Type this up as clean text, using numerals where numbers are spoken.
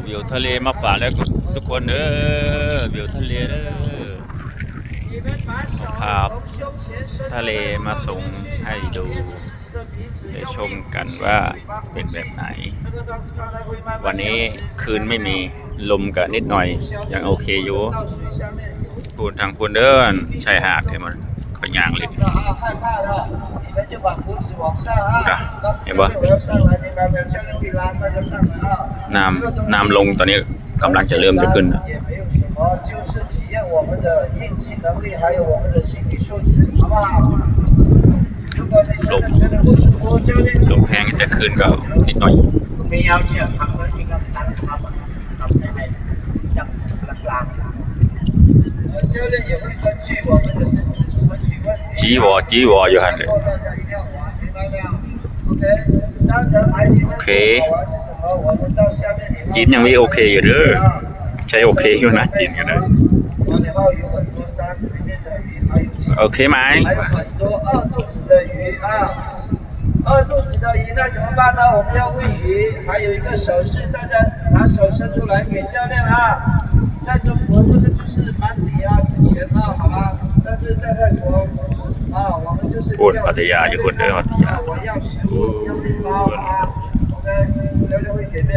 วิวทะเลมาฝากแล้วทุกคนเด้อวิวทะเลเด้อภาพทะเลมาส่งให้ดูได้ชมกันว่าเป็นแบบไหนวันนี้คืนไม่มีลมกับนิดหน่อยยังโอเคอยู่พูดทางพูนเดินชายหาดให้มันขย่างลิบเห็นปะน้ำลงตอนนี้กำลังจะเริ่มจะขึ้นลมแห้งจะขึ้นก็นิดหน่อยจีวออยู่หันเลยโอเคจีนยังไม่โอเคอยู่เด้อใช้โอเคอยู่นะจีนกันนะโอเคไหม饿肚子的鱼那怎么办呢？我们要喂鱼，还有一个手势，大家拿手伸出来给教练啊。在中国这个就是蛮礼啊，是钱啊，好吧？但是在泰国啊，我们就是要พัทยาอยู่คนเดียวพัทยา我要食物，要面包啊。OK，教练会给面包。